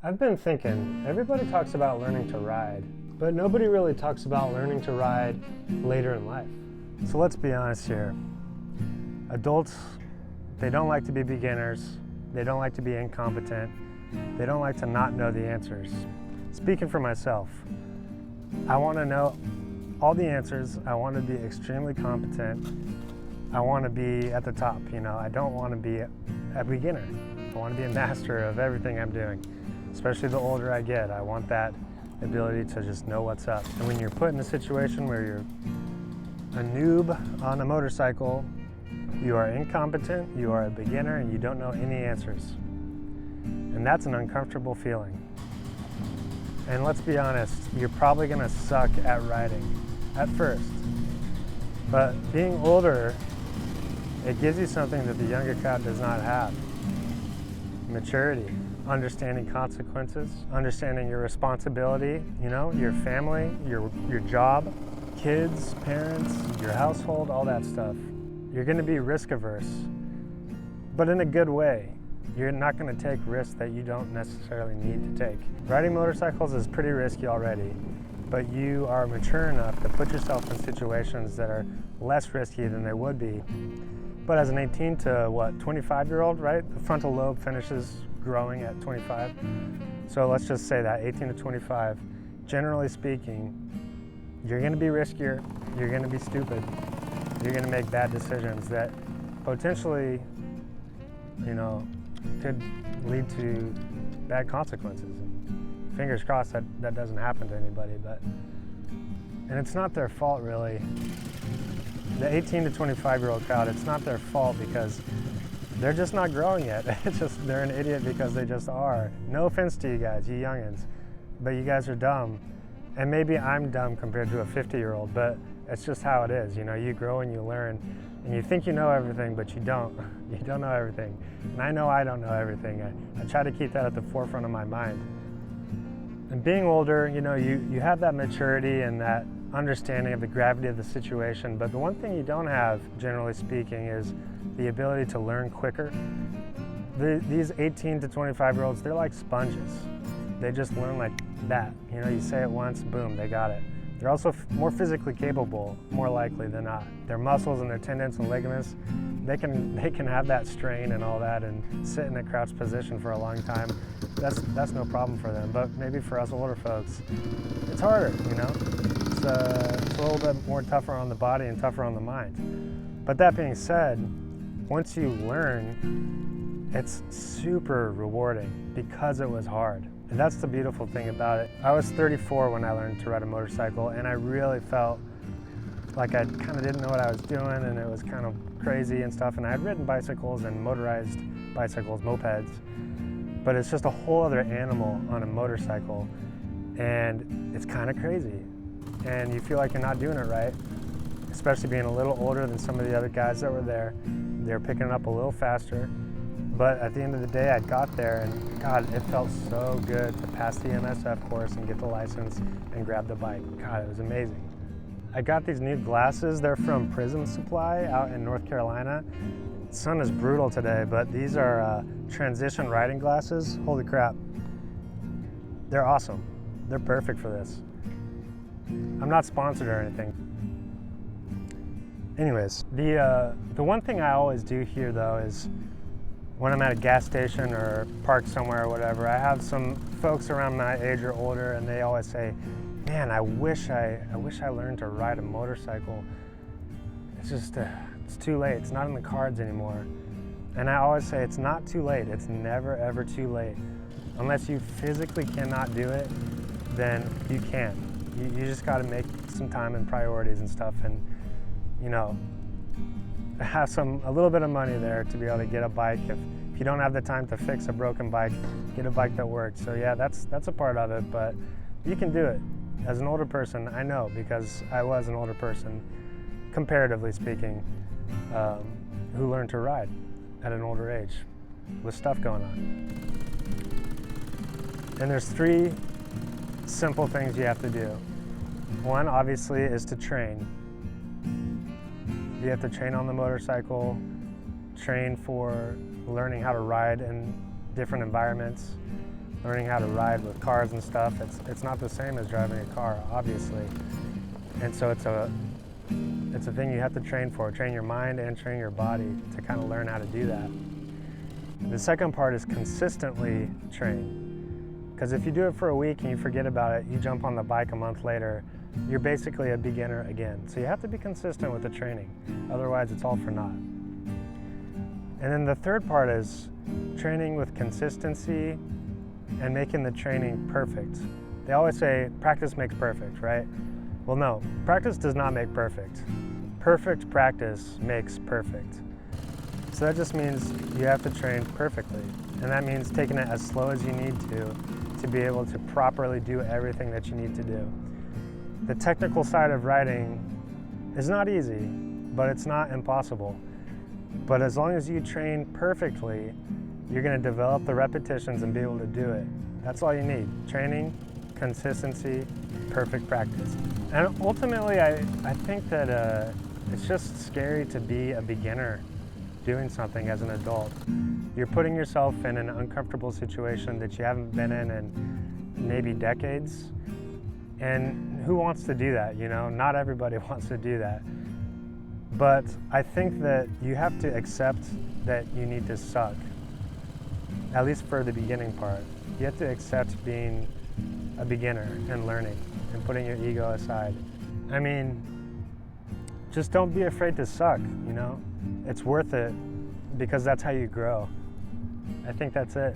I've been thinking, everybody talks about learning to ride, but nobody really talks about learning to ride later in life. So let's be honest here. Adults, they don't like to be beginners, they don't like to be incompetent, they don't like to not know the answers. Speaking for myself, I want to know all the answers, I want to be extremely competent, I want to be at the top, I don't want to be a beginner. I want to be a master of everything I'm doing. Especially the older I get, I want that ability to just know what's up. And when you're put in a situation where you're a noob on a motorcycle, you are incompetent, you are a beginner, and you don't know any answers. And that's an uncomfortable feeling. And let's be honest, you're probably gonna suck at riding at first. But being older, it gives you something that the younger crowd does not have. Maturity. Understanding consequences, understanding your responsibility, your family, your job, kids, parents, your household, all that stuff. You're going to be risk averse, but in a good way. You're not going to take risks that you don't necessarily need to take. Riding motorcycles is pretty risky already, but you are mature enough to put yourself in situations that are less risky than they would be. But as an 18 to 25-year-old, right? The frontal lobe finishes growing at 25. So let's just say that 18 to 25, generally speaking, you're going to be riskier, you're going to be stupid, you're going to make bad decisions that potentially, could lead to bad consequences. Fingers crossed that doesn't happen to anybody, and it's not their fault really. The 18 to 25-year-old crowd, it's not their fault because they're just not growing yet. It's just they're an idiot because they just are. No offense to you guys, you youngins, but you guys are dumb. And maybe I'm dumb compared to a 50-year-old, but it's just how it is. You grow and you learn, and you think you know everything, but you don't. You don't know everything. And I know I don't know everything. I try to keep that at the forefront of my mind. And being older, you have that maturity and that understanding of the gravity of the situation, but the one thing you don't have, generally speaking, is the ability to learn quicker. These 18 to 25-year-olds, they're like sponges. They just learn like that. You say it once, boom, they got it. They're also more physically capable, more likely than not. Their muscles and their tendons and ligaments, they can have that strain and all that and sit in a crouched position for a long time. That's no problem for them. But maybe for us older folks, it's harder, It's a little bit more tougher on the body and tougher on the mind. But that being said, once you learn, it's super rewarding because it was hard. And that's the beautiful thing about it. I was 34 when I learned to ride a motorcycle, and I really felt like I kind of didn't know what I was doing, and it was kind of crazy and stuff. And I had ridden bicycles and motorized bicycles, mopeds, but it's just a whole other animal on a motorcycle, and it's kind of crazy. And you feel like you're not doing it right, especially being a little older than some of the other guys that were there. They're picking it up a little faster. But at the end of the day, I got there, and God, it felt so good to pass the MSF course and get the license and grab the bike. God, it was amazing. I got these new glasses. They're from Prism Supply out in North Carolina. The sun is brutal today, but these are transition riding glasses. Holy crap. They're awesome. They're perfect for this. I'm not sponsored or anything. Anyways, the one thing I always do here though is when I'm at a gas station or parked somewhere or whatever, I have some folks around my age or older, and they always say, man, I wish I learned to ride a motorcycle. It's just, it's too late. It's not in the cards anymore. And I always say it's not too late. It's never, ever too late. Unless you physically cannot do it, then you can't. You just gotta make some time and priorities and stuff, and have a little bit of money there to be able to get a bike. If you don't have the time to fix a broken bike, get a bike that works. So yeah, that's a part of it, but you can do it. As an older person, I know, because I was an older person, comparatively speaking, who learned to ride at an older age with stuff going on. And there's 3 simple things you have to do. One, obviously, is to train. You have to train on the motorcycle, train for learning how to ride in different environments, learning how to ride with cars and stuff. It's not the same as driving a car, obviously. And so it's a thing you have to train for, train your mind and train your body to kind of learn how to do that. The second part is consistently train. Because if you do it for a week and you forget about it, you jump on the bike a month later, you're basically a beginner again. So you have to be consistent with the training, otherwise it's all for naught. And then the third part is training with consistency and making the training perfect. They always say practice makes perfect, right? Well, no, practice does not make perfect. Perfect practice makes perfect. So that just means you have to train perfectly. And that means taking it as slow as you need to be able to properly do everything that you need to do. The technical side of riding is not easy, but it's not impossible. But as long as you train perfectly, you're going to develop the repetitions and be able to do it. That's all you need. Training, consistency, perfect practice. And ultimately, I think that it's just scary to be a beginner doing something as an adult. You're putting yourself in an uncomfortable situation that you haven't been in maybe decades. And who wants to do that, you know? Not everybody wants to do that. But I think that you have to accept that you need to suck, at least for the beginning part. You have to accept being a beginner and learning and putting your ego aside. I mean, just don't be afraid to suck, you know? It's worth it because that's how you grow. I think that's it.